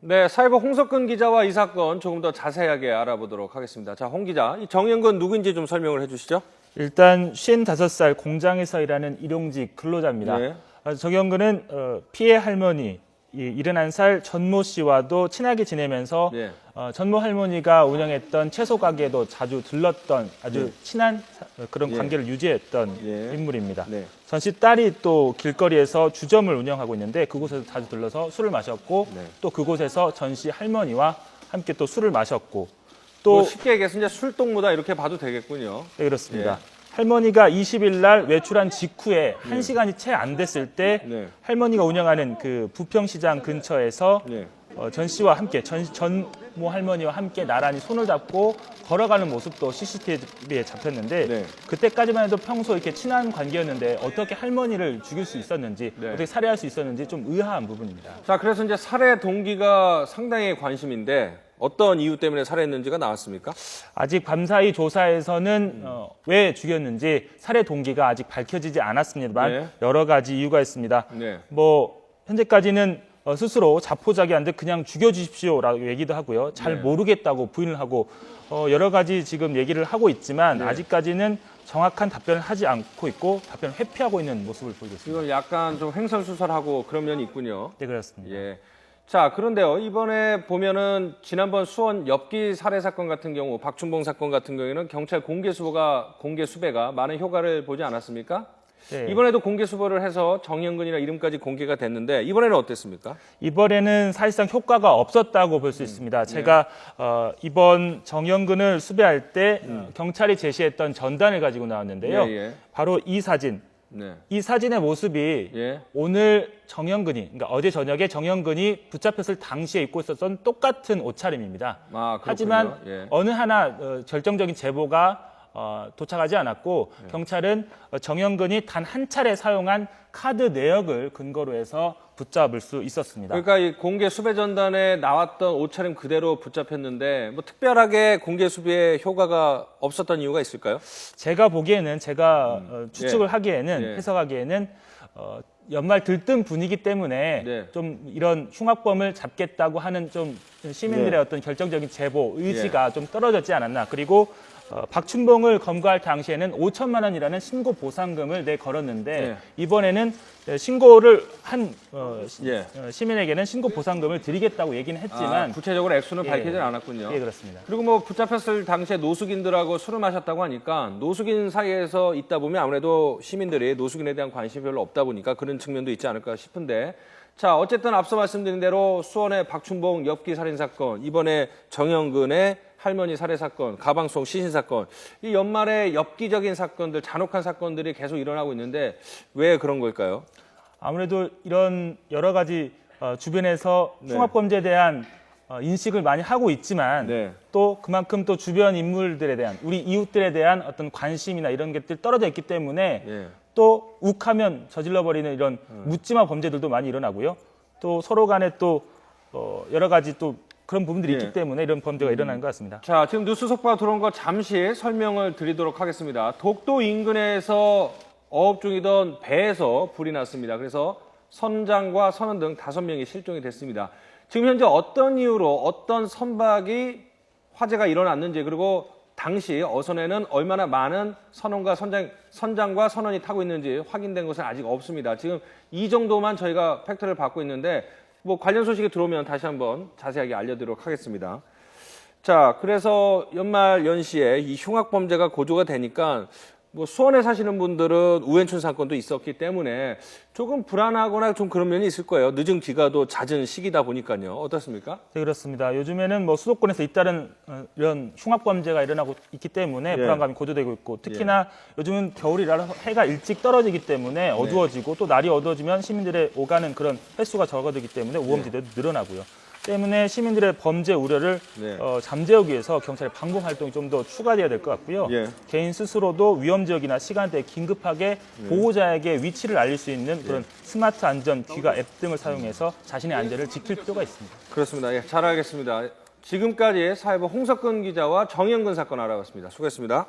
네, 사이버 홍석근 기자와 이 사건 조금 더 자세하게 알아보도록 하겠습니다. 자, 홍 기자, 이 정영근 누구인지 좀 설명을 해주시죠. 일단 55살 공장에서 일하는 일용직 근로자입니다. 네. 정영근은 피해 할머니 71살 전모 씨와도 친하게 지내면서 네. 전모 할머니가 운영했던 채소 가게에도 자주 들렀던 아주 네. 친한 그런 예. 관계를 유지했던 예. 인물입니다. 네. 전 씨 딸이 또 길거리에서 주점을 운영하고 있는데 그곳에서 자주 들러서 술을 마셨고 네. 또 그곳에서 전 씨 할머니와 함께 또 술을 마셨고 또 또 쉽게 얘기해서 이제 술동무다 이렇게 봐도 되겠군요. 네, 그렇습니다. 할머니가 20일 날 외출한 직후에 네. 1시간이 채 안 됐을 때 네. 할머니가 운영하는 그 부평시장 근처에서 네. 전 씨와 함께 전모 할머니와 함께 나란히 손을 잡고 걸어가는 모습도 CCTV에 잡혔는데 네. 그때까지만 해도 평소 이렇게 친한 관계였는데 어떻게 할머니를 죽일 수 있었는지 네. 어떻게 살해할 수 있었는지 좀 의아한 부분입니다. 자, 그래서 이제 살해 동기가 상당히 관심인데 어떤 이유 때문에 살해했는지가 나왔습니까? 아직 밤사이 조사에서는 왜 죽였는지 살해 동기가 아직 밝혀지지 않았습니다만 네. 여러 가지 이유가 있습니다. 네. 뭐 현재까지는 스스로 자포자기한 듯 그냥 죽여주십시오라고 얘기도 하고요. 잘 네. 모르겠다고 부인을 하고 여러 가지 지금 얘기를 하고 있지만 네. 아직까지는 정확한 답변을 하지 않고 있고 답변을 회피하고 있는 모습을 보이고 있습니다. 지금 약간 좀 횡설수설하고 그런 면이 있군요. 네, 그렇습니다. 예. 자, 그런데요, 이번에 보면은 지난번 수원 엽기 살해 사건 같은 경우, 박춘봉 사건 같은 경우에는 경찰 공개 수배가 많은 효과를 보지 않았습니까? 네. 이번에도 공개 수배를 해서 정영근이나 이름까지 공개가 됐는데 이번에는 어땠습니까? 이번에는 사실상 효과가 없었다고 볼 수 있습니다. 제가 이번 정영근을 수배할 때 경찰이 제시했던 전단을 가지고 나왔는데요. 예, 예. 바로 이 사진. 네. 이 사진의 모습이 예. 오늘 정영근이, 그러니까 어제 저녁에 정영근이 붙잡혔을 당시에 입고 있었던 똑같은 옷차림입니다. 아, 그렇군요. 하지만 예. 어느 하나 결정적인 제보가 도착하지 않았고 예. 경찰은 정영근이 단 한 차례 사용한 카드 내역을 근거로 해서 붙잡을 수 있었습니다. 그러니까 이 공개 수배 전단에 나왔던 옷차림 그대로 붙잡혔는데 뭐 특별하게 공개 수배에 효과가 없었던 이유가 있을까요? 제가 보기에는 제가 추측을 예. 하기에는 예. 해석하기에는 연말 들뜬 분위기 때문에 네. 좀 이런 흉악범을 잡겠다고 하는 좀 시민들의 네. 어떤 결정적인 제보 의지가 좀 떨어졌지 않았나. 그리고 박춘봉을 검거할 당시에는 5천만 원이라는 신고 보상금을 내걸었는데 네. 이번에는 신고를 한 예. 시민에게는 신고 보상금을 드리겠다고 얘기는 했지만 구체적으로 액수는 예. 밝히진 않았군요. 예, 그렇습니다. 그리고 뭐 붙잡혔을 당시에 노숙인들하고 술을 마셨다고 하니까 노숙인 사이에서 있다 보면 아무래도 시민들이 노숙인에 대한 관심이 별로 없다 보니까 그런 측면도 있지 않을까 싶은데 자, 어쨌든 앞서 말씀드린 대로 수원의 박춘봉 엽기 살인 사건, 이번에 정영근의 할머니 살해 사건, 가방송 시신 사건, 이 연말에 엽기적인 사건들, 잔혹한 사건들이 계속 일어나고 있는데 왜 그런 걸까요? 아무래도 이런 여러 가지 주변에서 네. 흉악범죄에 대한 인식을 많이 하고 있지만 네. 또 그만큼 또 주변 인물들에 대한 우리 이웃들에 대한 어떤 관심이나 이런 것들 떨어져 있기 때문에 예. 또 욱하면 저질러버리는 이런 묻지마 범죄들도 많이 일어나고요. 또 서로 간에 또 여러 가지 또 그런 부분들이 예. 있기 때문에 이런 범죄가 일어나는 것 같습니다. 자, 지금 뉴스 속보가 들어온 거 잠시 설명을 드리도록 하겠습니다. 독도 인근에서 어업 중이던 배에서 불이 났습니다. 그래서 선장과 선원 등 5명이 실종이 됐습니다. 지금 현재 어떤 이유로 어떤 선박이 화재가 일어났는지 그리고 당시 어선에는 얼마나 많은 선장과 선원이 타고 있는지 확인된 것은 아직 없습니다. 지금 이 정도만 저희가 팩트를 받고 있는데 뭐 관련 소식이 들어오면 다시 한번 자세하게 알려드리도록 하겠습니다. 자, 그래서 연말 연시에 이 흉악범죄가 고조가 되니까 뭐 수원에 사시는 분들은 우연춘 사건도 있었기 때문에 조금 불안하거나 좀 그런 면이 있을 거예요. 늦은 귀가도 잦은 시기다 보니까요. 어떻습니까? 네, 그렇습니다. 요즘에는 뭐 수도권에서 잇따른 이런 흉악범죄가 일어나고 있기 때문에 예. 불안감이 고조되고 있고 특히나 요즘은 겨울이라 해가 일찍 떨어지기 때문에 어두워지고 또 날이 어두워지면 시민들의 오가는 그런 횟수가 적어들기 때문에 오염지대도 늘어나고요. 때문에 시민들의 범죄 우려를 네. 잠재우기 위해서 경찰의 방공 활동이 좀 더 추가돼야 될 것 같고요. 예. 개인 스스로도 위험 지역이나 시간대에 긴급하게 보호자에게 위치를 알릴 수 있는 그런 스마트 안전 귀가 앱 등을 사용해서 자신의 안전을 지킬 필요가 있습니다. 그렇습니다. 예, 잘 알겠습니다. 지금까지 사회부 홍석근 기자와 정영근 사건 알아봤습니다. 수고했습니다.